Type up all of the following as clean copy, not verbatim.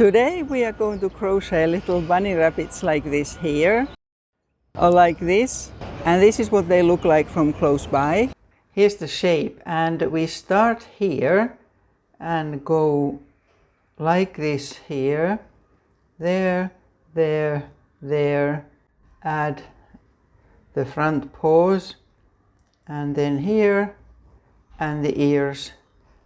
Today we are going to crochet little bunny rabbits like this here, or like this, and this is what they look like from close by. Here's the shape, and we start here and go like this here, there, there, there, add the front paws, and then here, and the ears,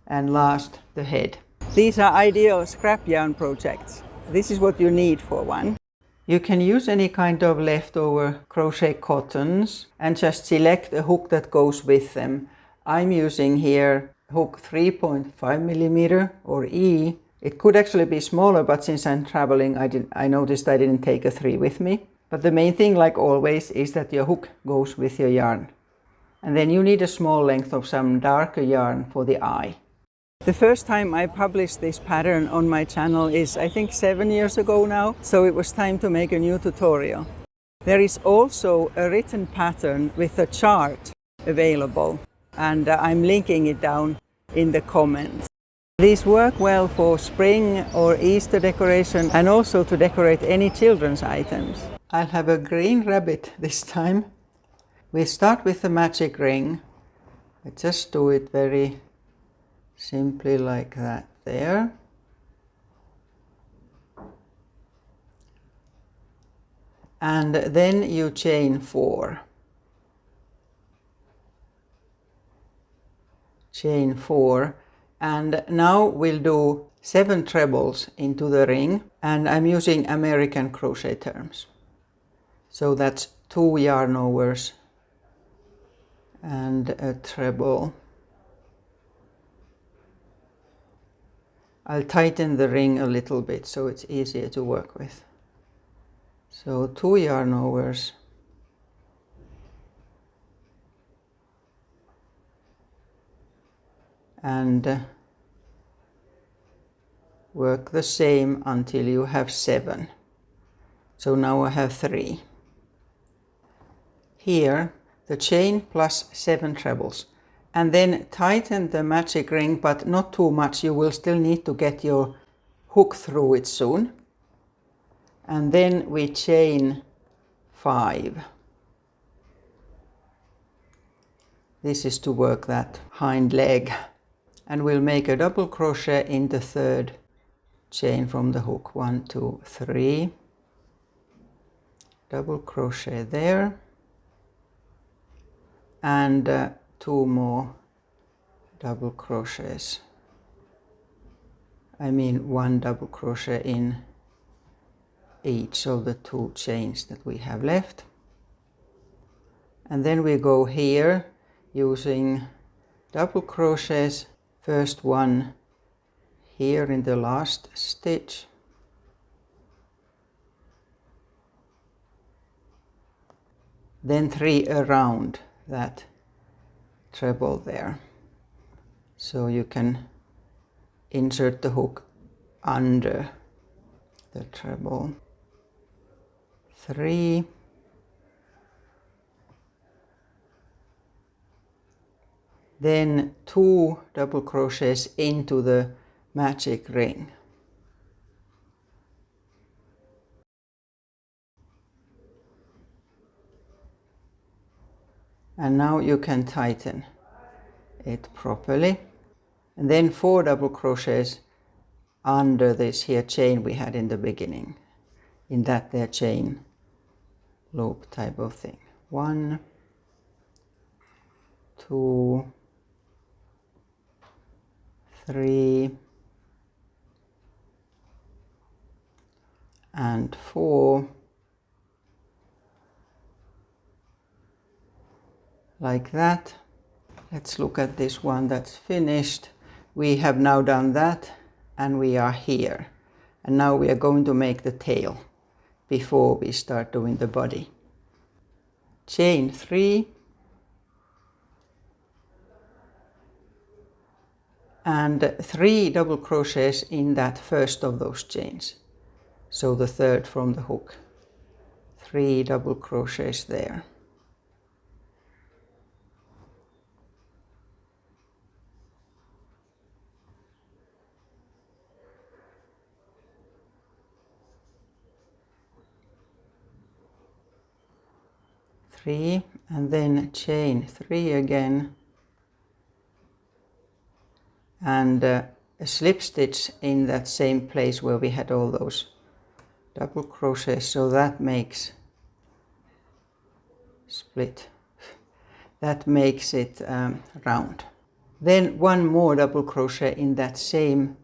and last the head. These are ideal scrap yarn projects. This is what you need for one. You can use any kind of leftover crochet cottons and just select a hook that goes with them. I'm using here hook 3.5 millimeter or E. It could actually be smaller, but since I'm traveling, I noticed I didn't take a 3 with me. But the main thing, like always, is that your hook goes with your yarn. And then you need a small length of some darker yarn for the eye. The first time I published this pattern on my channel is, I think, 7 years ago now, so it was time to make a new tutorial. There is also a written pattern with a chart available, and I'm linking it down in the comments. These work well for spring or Easter decoration, and also to decorate any children's items. I'll have a green rabbit this time. We start with the magic ring. I just do it very simply like that there. And then you chain 4. Chain 4. And now we'll do 7 trebles into the ring, and I'm using American crochet terms. So that's 2 yarn overs and a treble. I'll tighten the ring a little bit so it's easier to work with. So 2 yarn overs and work the same until you have 7. So now I have 3. Here the chain plus 7 trebles, and then tighten the magic ring, but not too much. You will still need to get your hook through it soon. And then we chain 5. This is to work that hind leg, and we'll make a double crochet in the 3rd chain from the hook. 1, 2, 3, double crochet there, and 2 more double crochets. I mean 1 double crochet in each of the 2 chains that we have left. And then we go here using double crochets. First one here in the last stitch, then 3 around that treble there. So you can insert the hook under the treble. 3, then 2 double crochets into the magic ring. And now you can tighten it properly. And then 4 double crochets under this here chain we had in the beginning, in that there chain loop type of thing. 1, 2, 3, and 4, like that. Let's look at this one that's finished. We have now done that, and we are here. And now we are going to make the tail before we start doing the body. Chain 3, and 3 double crochets in that first of those chains. So the 3rd from the hook. 3 double crochets there. 3 and then chain 3 again, and a slip stitch in that same place where we had all those double crochets, so that makes split, that makes it round. Then one more double crochet in that same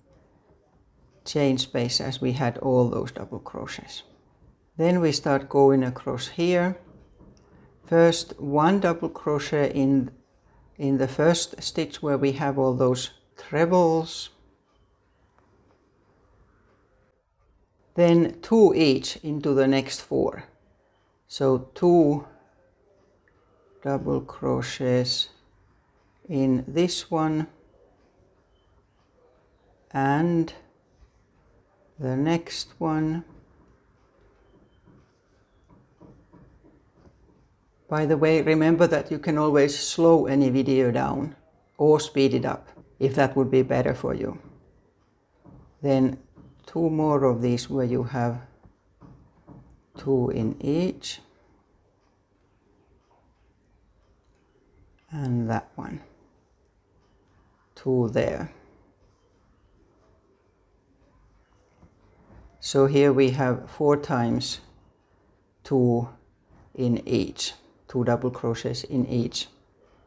chain space as we had all those double crochets. Then we start going across here. First one double crochet in the first stitch where we have all those trebles, then 2 each into the next 4. So 2 double crochets in this one and the next one. By the way, remember that you can always slow any video down or speed it up if that would be better for you. Then 2 more of these where you have 2 in each, and that one, 2 there. So here we have 4 times 2 in each, 2 double crochets in each,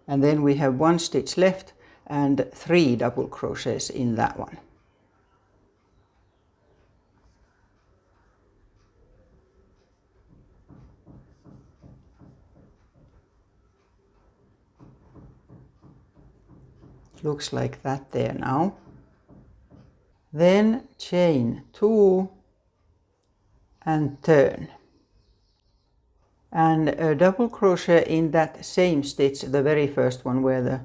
and then we have 1 stitch left and 3 double crochets in that one. Looks like that there now. Then chain 2 and turn, and a double crochet in that same stitch, the very first one where the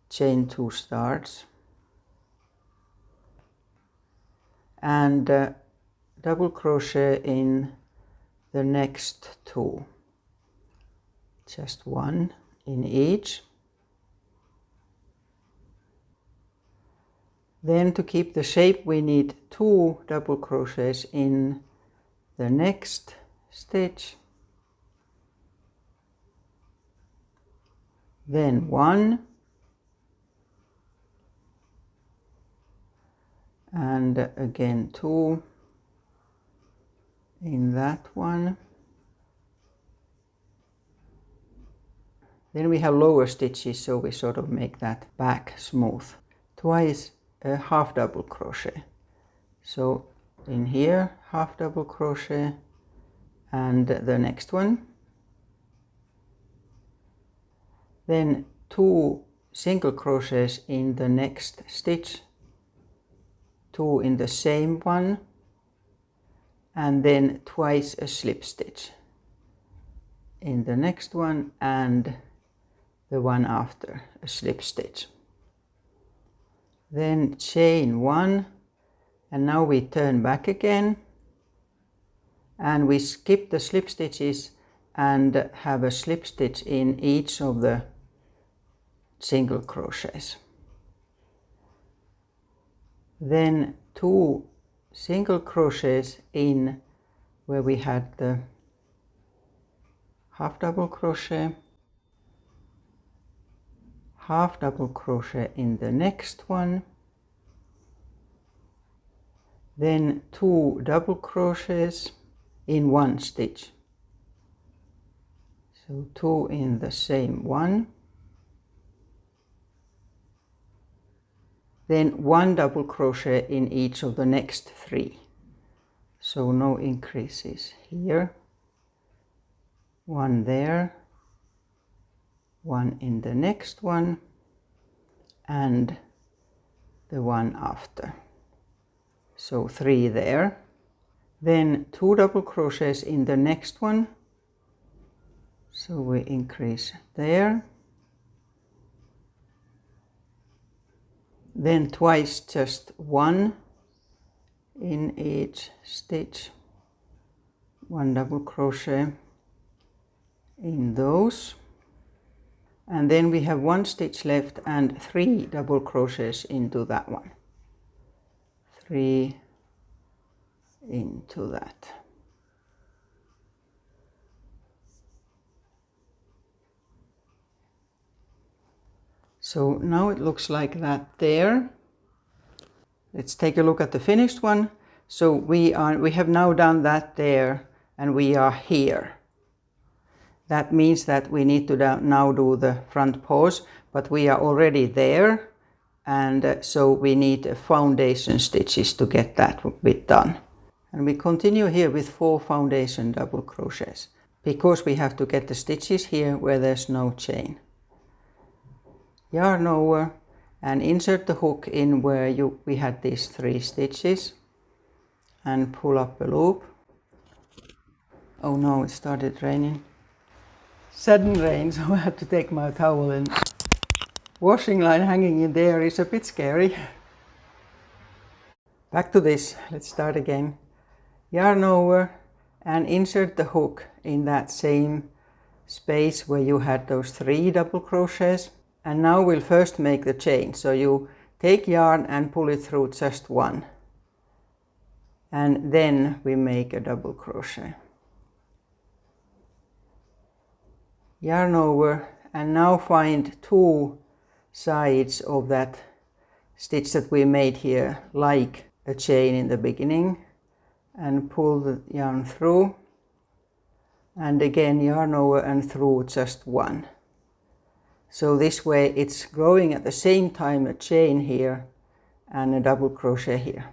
chain 2 starts, and double crochet in the next 2, just 1 in each. Then to keep the shape we need 2 double crochets in the next stitch, then 1, and again 2 in that one. Then we have lower stitches, so we sort of make that back smooth. Twice a half double crochet. So in here, half double crochet, and the next one. Then 2 single crochets in the next stitch, 2 in the same one, and then twice a slip stitch in the next one and the one after, a slip stitch. Then chain 1, and now we turn back again, and we skip the slip stitches and have a slip stitch in each of the single crochets. Then 2 single crochets in where we had the half double crochet, half double crochet in the next one, then 2 double crochets in 1 stitch, so 2 in the same one, then 1 double crochet in each of the next 3, so no increases here, 1 there, 1 in the next one, and the one after, so 3 there. Then 2 double crochets in the next one, so we increase there, then twice just 1 in each stitch, 1 double crochet in those, and then we have 1 stitch left and 3 double crochets into that one, 3 into that. So now it looks like that there. Let's take a look at the finished one. So we have now done that there, and we are here. That means that we need to now do the front paws, but we are already there, and so we need foundation stitches to get that bit done. And we continue here with 4 foundation double crochets, because we have to get the stitches here where there's no chain. Yarn over and insert the hook in where we had these 3 stitches, and pull up a loop. Oh no, it started raining. Sudden rain, so I have to take my towel, and washing line hanging in there is a bit scary. Back to this, let's start again. Yarn over and insert the hook in that same space where you had those 3 double crochets. And now we'll first make the chain. So you take yarn and pull it through just 1. And then we make a double crochet. Yarn over and now find 2 sides of that stitch that we made here, like a chain in the beginning, and pull the yarn through, and again yarn over and through just 1. So this way it's growing at the same time a chain here and a double crochet here.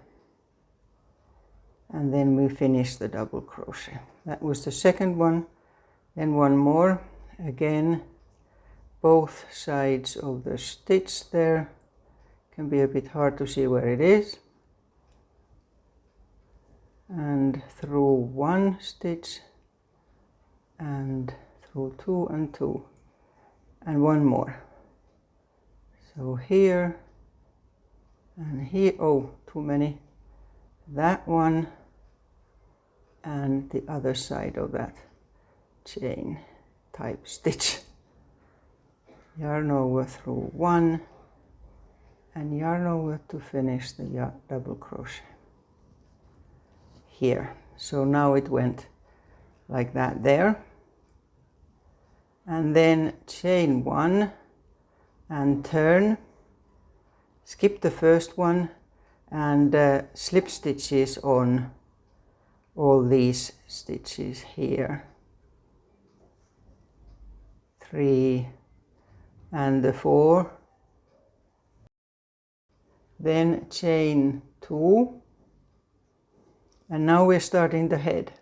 And then we finish the double crochet. That was the second one. Then one more. Again, both sides of the stitch there. Can be a bit hard to see where it is. And through 1 stitch, and through 2 and 2. And 1 more. So here and here. Oh, too many. That one and the other side of that chain type stitch. Yarn over through 1 and yarn over to finish the double crochet here. So now it went like that there. And then chain 1 and turn, skip the first one, and slip stitches on all these stitches here. 3 and the 4. Then chain 2, and now we're starting the head.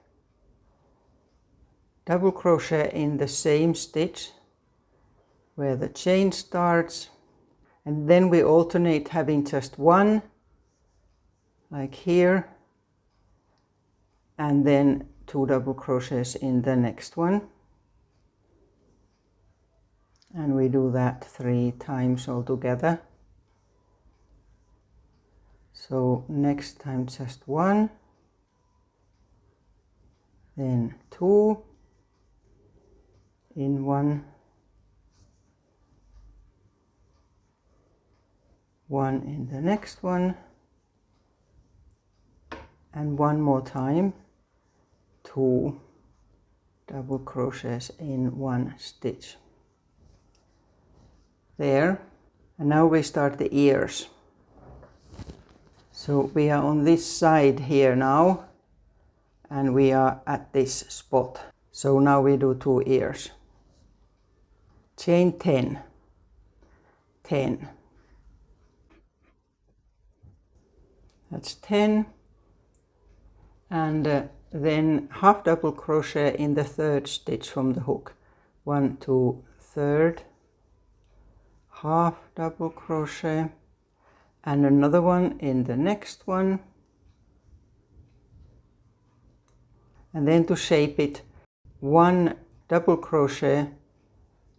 Double crochet in the same stitch where the chain starts, and then we alternate having just 1, like here, and then 2 double crochets in the next one, and we do that 3 times all together. So next time just 1, then 2 in 1, 1 in the next one, and 1 more time, 2 double crochets in 1 stitch. There. And now we start the ears. So we are on this side here now, and we are at this spot. So now we do 2 ears. Chain 10, 10. That's 10. And then half double crochet in the 3rd stitch from the hook. 1, 2, 3rd, half double crochet, and another one in the next one. And then to shape it, 1 double crochet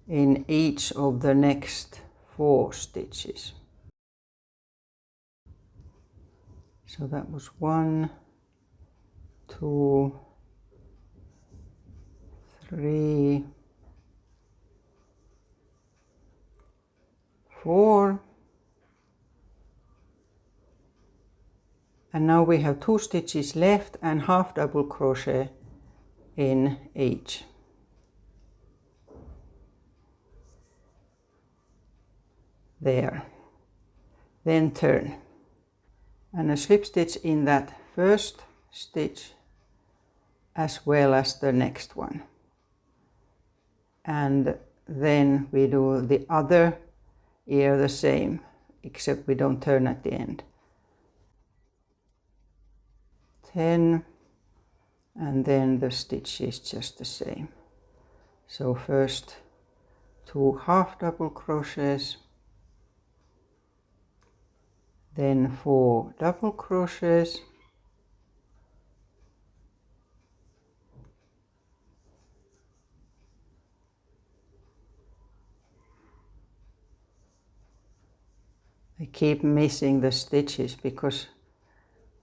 in each of the next 4 stitches. So that was 1, 2, 3, 4, and now we have 2 stitches left and half double crochet in each. there, then turn, and a slip stitch in that first stitch as well as the next one, and then we do the other ear the same, except we don't turn at the end. 10, and then the stitch is just the same. So first 2 half double crochets, then 4 double crochets, I keep missing the stitches because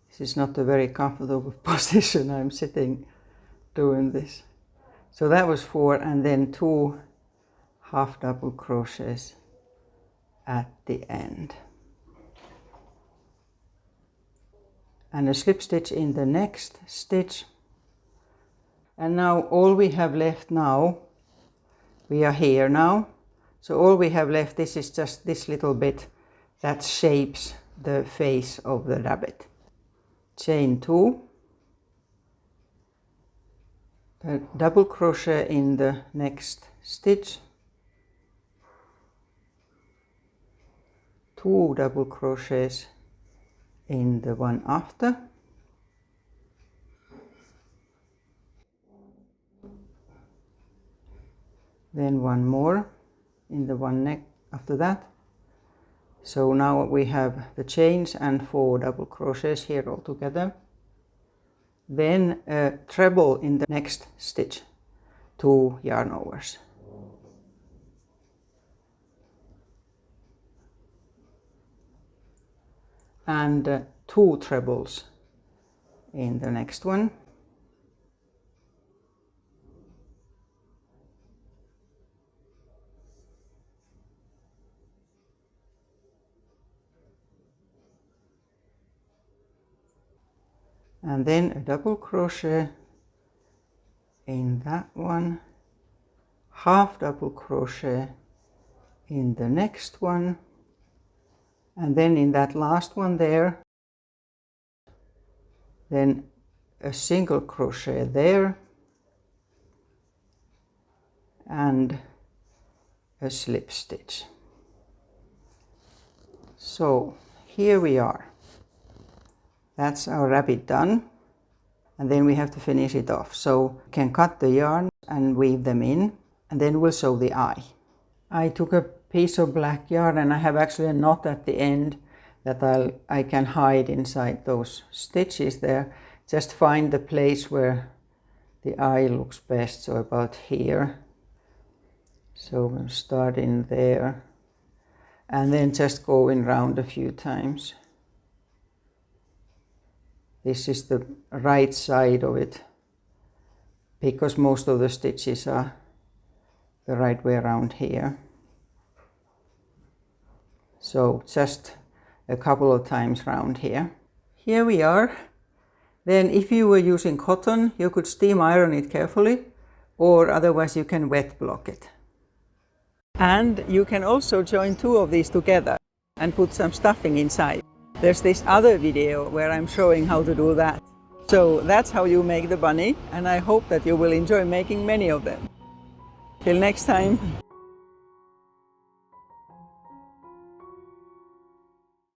this is not a very comfortable position. I'm sitting doing this. So that was 4, and then 2 half double crochets at the end. And a slip stitch in the next stitch. And now all we have left now, we are here now. So all we have left, this is just this little bit that shapes the face of the rabbit. Chain 2, a double crochet in the next stitch, 2 double crochets in the one after, then one more in the one after that. So now we have the chains and 4 double crochets here all together. Then a treble in the next stitch, 2 yarn overs. And 2 trebles in the next one. And then a double crochet in that one, half double crochet in the next one, and then in that last one there, then a single crochet there, and a slip stitch. So here we are. That's our rabbit done, and then we have to finish it off. So we can cut the yarn and weave them in, and then we'll sew the eye. I took a piece of black yarn, and I have actually a knot at the end that I can hide inside those stitches there. Just find the place where the eye looks best, so about here. So we'll start in there, and then just go in round a few times. This is the right side of it, because most of the stitches are the right way around here. So just a couple of times round here. Here we are. Then if you were using cotton, you could steam iron it carefully, or otherwise you can wet block it. And you can also join 2 of these together and put some stuffing inside. There's this other video where I'm showing how to do that. So that's how you make the bunny, and I hope that you will enjoy making many of them. Till next time.